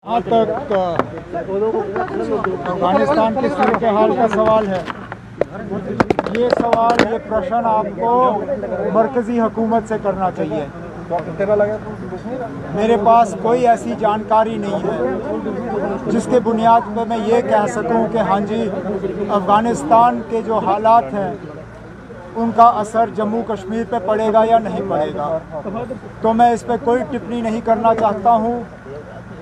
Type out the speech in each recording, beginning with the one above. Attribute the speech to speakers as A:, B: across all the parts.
A: जहाँ तक अफगानिस्तान की सूरत हाल का सवाल है, ये प्रश्न आपको मरकज़ी हुकूमत से करना चाहिए। मेरे पास कोई ऐसी जानकारी नहीं है जिसके बुनियाद पर मैं ये कह सकूं कि हाँ जी, अफ़गानिस्तान के जो हालात हैं उनका असर जम्मू कश्मीर पे पड़ेगा या नहीं पड़ेगा। तो मैं इस पर कोई टिप्पणी नहीं करना चाहता हूँ।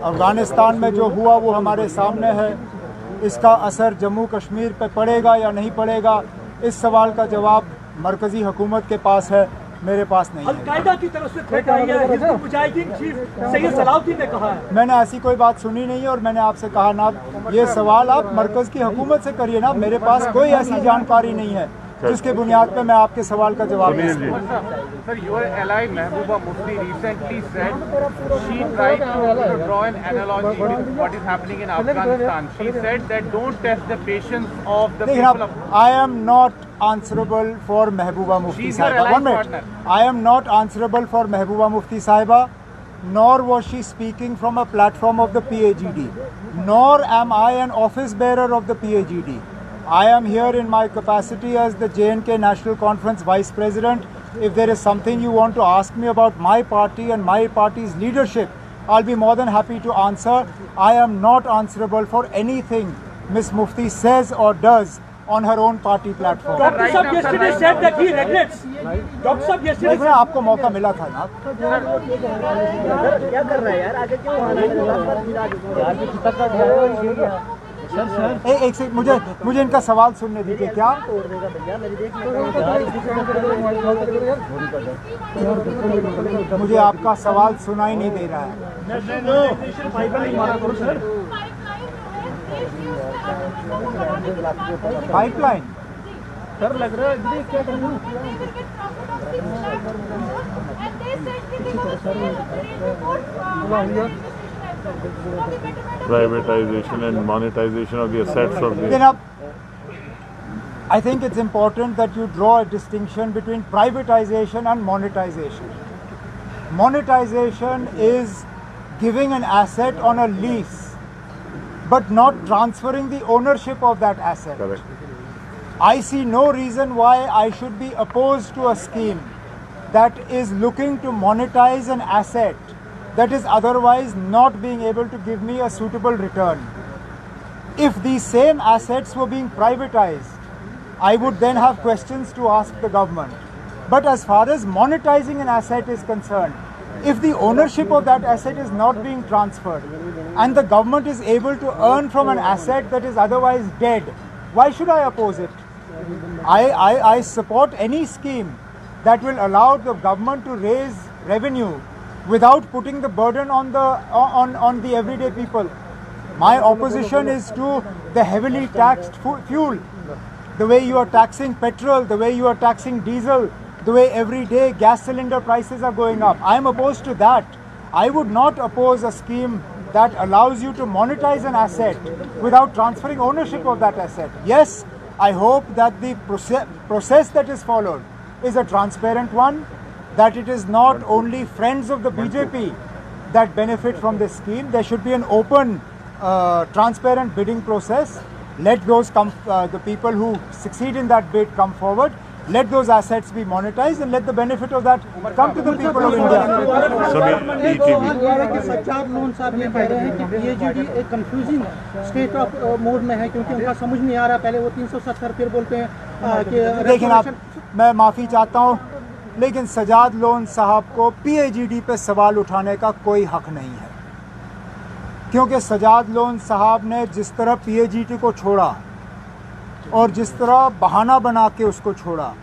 A: अफ़गानिस्तान में जो हुआ वो हमारे सामने है। इसका असर जम्मू कश्मीर पे पड़ेगा या नहीं पड़ेगा, इस सवाल का जवाब मरकज़ी हुकूमत के पास है, मेरे पास नहीं है।
B: अल-कायदा की तरफ से थ्रेट आई है, हिज़्बुल मुजाहिदीन चीफ सैयद सलाउद्दीन ने कहा है।
A: मैंने ऐसी कोई बात सुनी नहीं है और मैंने आपसे कहा ना, ये सवाल आप मरकज़ की हुकूमत से करिए ना। मेरे पास कोई ऐसी जानकारी नहीं है जिसके बुनियाद पे मैं आपके सवाल का जवाब दे सकूं।
C: Sir, your ally Mehbooba Mufti recently said she tried to draw an analogy with what is happening in Afghanistan. She said that don't test the patience of the people of.
A: I am not answerable for Mehbooba Mufti
C: She's your
A: Sahiba.
C: alliance
A: 1 minute.
C: partner.
A: I am not answerable for Mehbooba Mufti Sahiba, nor was she speaking from a platform of the PAGD, nor am I an office bearer of the PAGD. I am here in my capacity as the J&K National Conference Vice President. If there is something you want to ask me about my party and my party's leadership, I'll be more than happy to answer. I am not answerable for anything Ms. Mufti says or does on her own party platform.
B: Dr. Saab yesterday said that he regrets. Dr. Saab yesterday
A: देखो, आपको मौका मिला था ना।
D: क्या कर रहा है यार, आगे क्यों
A: एक से मुझे इनका सवाल सुनने दीजिए। क्या मुझे आपका सवाल सुनाई नहीं दे रहा है। पाइपलाइन
D: सर लग रहा है क्या करूँ।
E: Privatization and monetization of the assets of the.
A: I think it's important that you draw a distinction between privatization and monetization. Monetization is giving an asset on a lease, but not transferring the ownership of that asset.
E: Correct.
A: I see no reason why I should be opposed to a scheme that is looking to monetize an asset that is otherwise not being able to give me a suitable return. If these same assets were being privatized, I would then have questions to ask the government. But as far as monetizing an asset is concerned, if the ownership of that asset is not being transferred and the government is able to earn from an asset that is otherwise dead, why should I oppose it? I support any scheme that will allow the government to raise revenue without putting the burden on the everyday people. My opposition is to the heavily taxed fuel, the way you are taxing petrol, the way you are taxing diesel, the way every day gas cylinder prices are going up. I am opposed to that. I would not oppose a scheme that allows you to monetize an asset without transferring ownership of that asset. Yes, I hope that the process that is followed is a transparent one, that it is not only friends of the BJP that benefit from this scheme. There should be an open, transparent bidding process. Let those the people who succeed in that bid come forward. Let those assets be monetized and let the benefit of that come to the people of India.
D: Sajjad loan साहब ये कह रहे हैं कि PAGD एक confusing state of mode में है, क्योंकि उनका समझ नहीं आ रहा। पहले वो 370 फिर बोलते हैं कि
A: लेकिन आप, मैं माफ़ी चाहता हूँ, लेकिन सज्जाद लोन साहब को PAGD पे सवाल उठाने का कोई हक नहीं है, क्योंकि सज्जाद लोन साहब ने जिस तरह PAGD को छोड़ा और जिस तरह बहाना बना के उसको छोड़ा,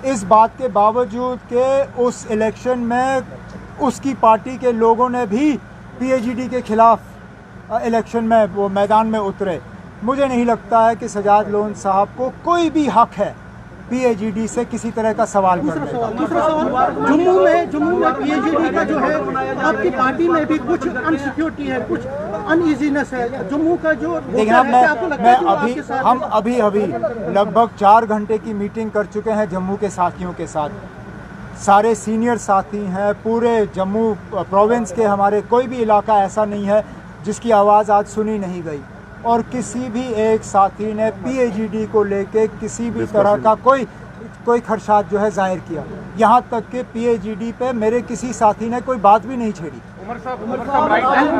A: इस बात के बावजूद कि उस इलेक्शन में उसकी पार्टी के लोगों ने भी PAGD के खिलाफ इलेक्शन में वो मैदान में उतरे, मुझे नहीं लगता है कि सज्जाद लोन साहब को कोई भी हक है PAGD से किसी तरह का सवाल करने का।
D: दूसरा सवाल, जम्मू में PAGD का जो है, आपकी पार्टी में भी कुछ अनसिक्योरिटी है, कुछ अनईजीनेस है। जम्मू का जो
A: लेकिन हम अभी लगभग 4 घंटे की मीटिंग कर चुके हैं जम्मू के साथियों के साथ। सारे सीनियर साथी हैं, पूरे जम्मू प्रोविंस के हमारे कोई भी इलाका ऐसा नहीं है जिसकी आवाज़ आज सुनी नहीं गई, और किसी भी एक साथी ने PAGD को लेके किसी भी तरह का कोई खदशात जो है जाहिर किया। यहाँ तक कि PAGD पे मेरे किसी साथी ने कोई बात भी नहीं छेड़ी।
C: उमर साहब राइट
B: कश्मीर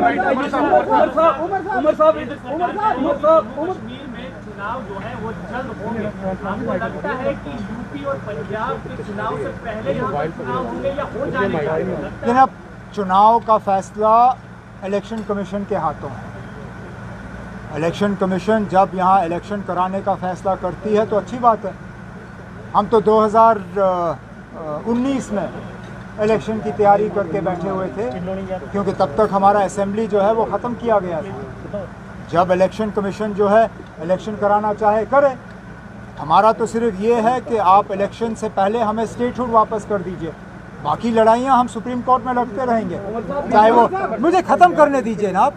B: में चुनाव जो है वो जल्द होंगे। आपको लगता है कि यूपी और पंजाब के चुनाव से पहले यहाँ पर चुनाव होंगे या हो जाएगा?
A: जनाब, चुनाव का फैसला इलेक्शन कमीशन के हाथों है। इलेक्शन कमीशन जब यहाँ इलेक्शन कराने का फैसला करती है तो अच्छी बात है। हम तो 2019 में इलेक्शन की तैयारी करके बैठे हुए थे, क्योंकि तब तक हमारा असेंबली जो है वो ख़त्म किया गया था। जब इलेक्शन कमीशन जो है इलेक्शन कराना चाहे करे, हमारा तो सिर्फ ये है कि आप इलेक्शन से पहले हमें स्टेटहुड वापस कर दीजिए, बाकी लड़ाइयाँ हम सुप्रीम कोर्ट में लड़ते रहेंगे। चाहे वो मुझे ख़त्म करने दीजिए ना,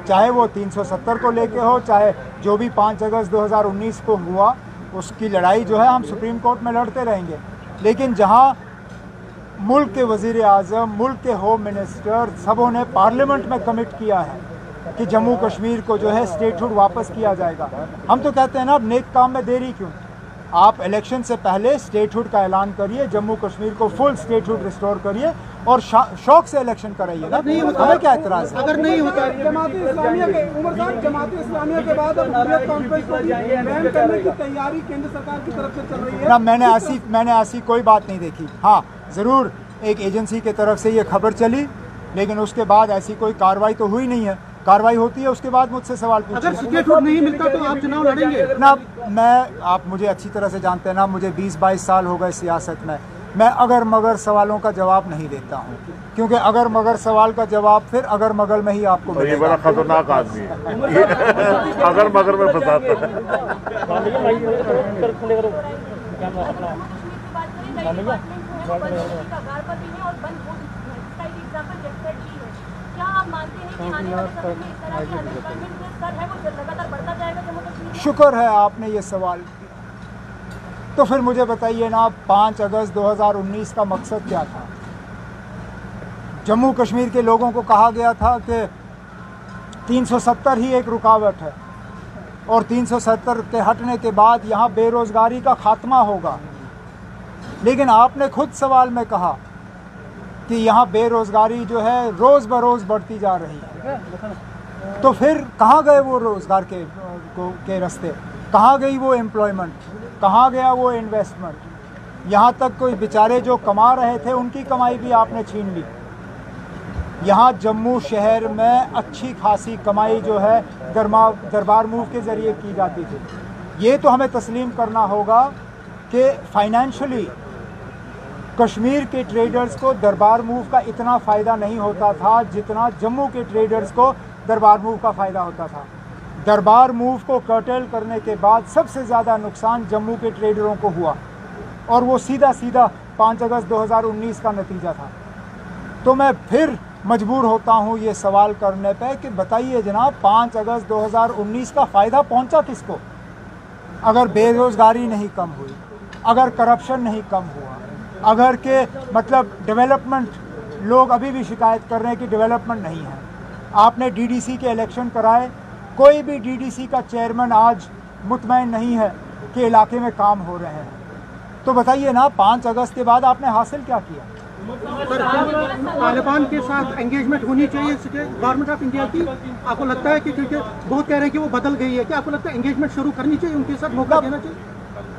A: चाहे वो 370 को लेके हो, चाहे जो भी 5 अगस्त 2019 को हुआ उसकी लड़ाई जो है हम सुप्रीम कोर्ट में लड़ते रहेंगे। लेकिन जहां मुल्क के वज़ीर आज़म, मुल्क के होम मिनिस्टर सबों ने पार्लियामेंट में कमिट किया है कि जम्मू कश्मीर को जो है स्टेटहुड वापस किया जाएगा, हम तो कहते हैं ना, अब नेक काम में देरी क्यों? आप इलेक्शन से पहले स्टेटहुड का ऐलान करिए, जम्मू कश्मीर को फुल स्टेटहुड रिस्टोर करिए और शौक से इलेक्शन कराइए ना। हमें क्या एतराज़ है?
D: अगर नहीं होता
F: जमात-ए इस्लामिया के उमर साहब, जमात-ए इस्लामिया के बाद अब हुर्रियत कॉन्फ्रेंस को बैन करने की तैयारी केंद्र सरकार की तरफ से चल रही है
A: ना। मैंने ऐसी कोई बात नहीं देखी। हाँ, ज़रूर एक एजेंसी के तरफ से ये खबर चली, लेकिन उसके बाद ऐसी कोई कार्रवाई तो हुई नहीं है। कार्रवाई होती है उसके बाद मुझसे सवाल पूछिए।
D: अगर स्टेटहुड नहीं मिलता तो आप चुनाव लड़ेंगे
A: ना? आप मुझे अच्छी तरह से जानते हैं ना, मुझे 20-22 साल हो गए सियासत में। मैं अगर मगर सवालों का जवाब नहीं देता हूँ, क्योंकि अगर मगर सवाल का जवाब फिर अगर मगर में ही आपको
E: तो ये
A: मिलेगा।
E: बड़ा खतरनाक आदमी है। अगर मगर में फंसाता
A: है। शुक्र है आपने ये सवाल किया। तो फिर मुझे बताइए ना, 5 अगस्त 2019 का मकसद क्या था? जम्मू कश्मीर के लोगों को कहा गया था कि 370 ही एक रुकावट है और 370 के हटने के बाद यहाँ बेरोज़गारी का खात्मा होगा। लेकिन आपने खुद सवाल में कहा कि यहाँ बेरोज़गारी जो है रोज़ बरोज़ बढ़ती जा रही है। तो फिर कहाँ गए वो रोज़गार के रास्ते? कहाँ गई वो एम्प्लॉयमेंट? कहाँ गया वो इन्वेस्टमेंट? यहाँ तक कोई बेचारे जो कमा रहे थे उनकी कमाई भी आपने छीन ली। यहाँ जम्मू शहर में अच्छी खासी कमाई जो है दरबार मूव के ज़रिए की जाती थी। ये तो हमें तस्लीम करना होगा कि फाइनेंशियली कश्मीर के ट्रेडर्स को दरबार मूव का इतना फ़ायदा नहीं होता था जितना जम्मू के ट्रेडर्स को दरबार मूव का फ़ायदा होता था। दरबार मूव को कर्टेल करने के बाद सबसे ज़्यादा नुकसान जम्मू के ट्रेडरों को हुआ, और वो सीधा 5 अगस्त 2019 का नतीजा था। तो मैं फिर मजबूर होता हूँ ये सवाल करने पे कि बताइए जनाब, 5 अगस्त 2019 का फ़ायदा पहुँचा किसको? अगर बेरोज़गारी नहीं कम हुई, अगर करप्शन नहीं कम हुआ, अगर के मतलब डेवलपमेंट, लोग अभी भी शिकायत कर रहे हैं कि डेवलपमेंट नहीं है। आपने DDC के इलेक्शन कराए, कोई भी DDC का चेयरमैन आज मुतमईन नहीं है कि इलाके में काम हो रहे हैं। तो बताइए ना, 5 अगस्त के बाद आपने हासिल क्या किया?
D: तालिबान के साथ एंगेजमेंट होनी चाहिए गवर्नमेंट ऑफ इंडिया की। आपको लगता है कि क्योंकि बहुत कह रहे हैं कि वो बदल गई है, क्या आपको लगता है एंगेजमेंट शुरू करनी चाहिए, उनके साथ मौका देना चाहिए?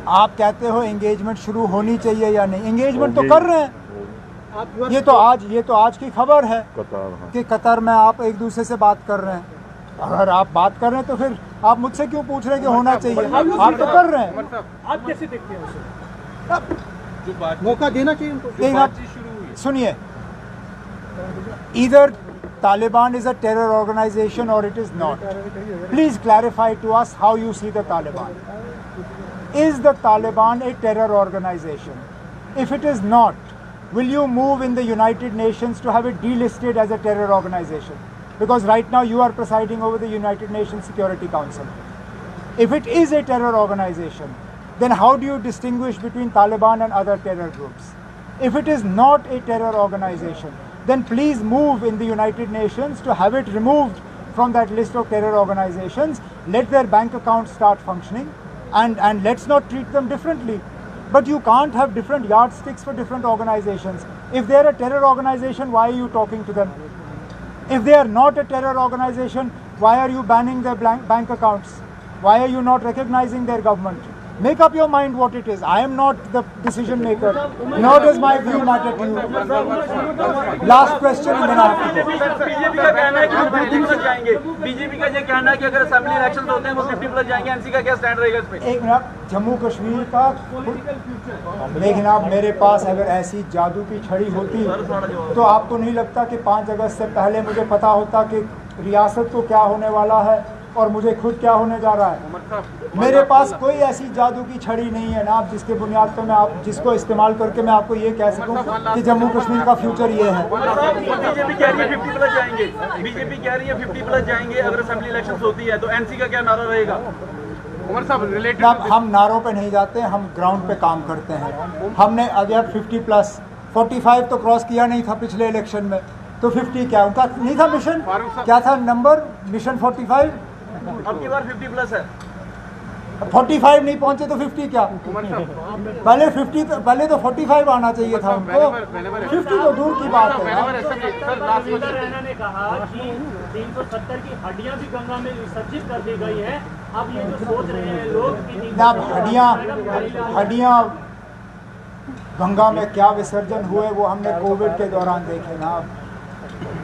A: आप कहते हो एंगेजमेंट शुरू होनी चाहिए या नहीं? एंगेजमेंट तो कर रहे हैं। ये तो आज की खबर है कि कतर में आप एक दूसरे से बात कर रहे हैं। अगर आप बात कर रहे हैं तो फिर आप मुझसे क्यों पूछ रहे हैं कि होना चाहिए? आप तो कर रहे हैं।
B: आप कैसे देखते हैं उसे?
D: मौका देना चाहिए उनको।
A: सुनिए, either Taliban is a terror organization or it is not. Please clarify to us how you see the Taliban. Is the Taliban a terror organization? If it is not, will you move in the United Nations to have it delisted as a terror organization? Because right now you are presiding over the United Nations Security Council. If it is a terror organization, then how do you distinguish between Taliban and other terror groups? If it is not a terror organization, then please move in the United Nations to have it removed from that list of terror organizations. Let their bank accounts start functioning, and let's not treat them differently. But you can't have different yardsticks for different organizations. If they're a terror organization, why are you talking to them? If they are not a terror organization, why are you banning their bank accounts? Why are you not recognizing their government? Make up your mind what it is. I am not the decision maker, nor does my view matter to you. Last question and then I have to go.
G: BJP का कहना है कि हम 50+ जाएंगे। BJP का ये कहना है कि अगर असेंबली इलेक्शंस होते हैं वो 50+ जाएंगे। एनसी का क्या स्टैंड रहेगा इस पे?
A: एक मिनट, जम्मू कश्मीर का लेकिन आप मेरे पास अगर ऐसी जादू की छड़ी होती तो आपको नहीं लगता कि 5 अगस्त से पहले मुझे पता होता कि रियासत को क्या होने वाला है और मुझे खुद क्या होने जा रहा है? मेरे पास कोई ऐसी जादू की छड़ी नहीं है ना, आप जिसके बुनियाद पर मैं आप जिसको इस्तेमाल करके मैं आपको ये कह सकूं कि जम्मू कश्मीर का फ्यूचर ये है।
G: बीजेपी कह रही है 50+ जाएंगे। बीजेपी कह रही है 50+ जाएंगे अगर असेंबली इलेक्शंस होती है तो एनसी का क्या नारा रहेगा?
C: उमर साहब रिलेटेड,
A: हम नारों पे नहीं जाते, हम ग्राउंड पे काम करते हैं। हमने अगर 50+, 45 तो क्रॉस किया नहीं था पिछले इलेक्शन में, तो 50 क्या उनका नहीं था मिशन? क्या था नंबर मिशन? 45।
G: अब की बार 50+ है।
A: 45 नहीं पहुंचे तो 50 क्या? पहले 50 पहले तो 45 आना चाहिए था उनको। 50 तो दूर की बात है।
B: रविंदर रैना ने कहा कि 370 की हड्डियां भी गंगा में विसर्जित कर दी गई है। अब ये जो सोच रहे हैं लोग कि
A: हड्डियां गंगा में क्या विसर्जन हुए वो हमने कोविड के दौरान देखे ना।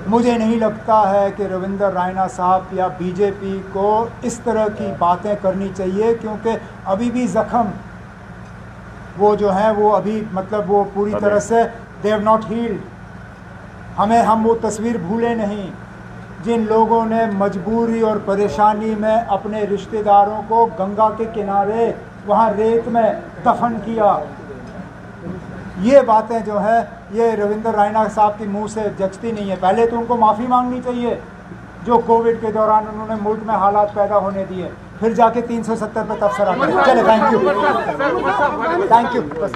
A: मुझे नहीं लगता है कि रविंदर रैना साहब या बीजेपी को इस तरह की बातें करनी चाहिए, क्योंकि अभी भी जख्म वो जो है वो अभी मतलब वो पूरी तरह से दे हैव नॉट हील्ड। हम वो तस्वीर भूले नहीं जिन लोगों ने मजबूरी और परेशानी में अपने रिश्तेदारों को गंगा के किनारे वहाँ रेत में दफन किया। ये बातें जो है ये रविंदर रैना साहब के मुंह से जचती नहीं है। पहले तो उनको माफ़ी मांगनी चाहिए जो कोविड के दौरान उन्होंने मुल्क में हालात पैदा होने दिए, फिर जाके 370 पे तबसरा करें। चले, थैंक यू बस।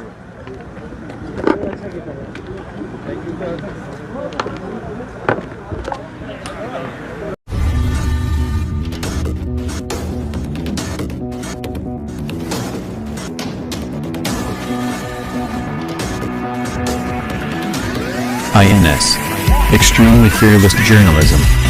H: INS. Extremely fearless journalism.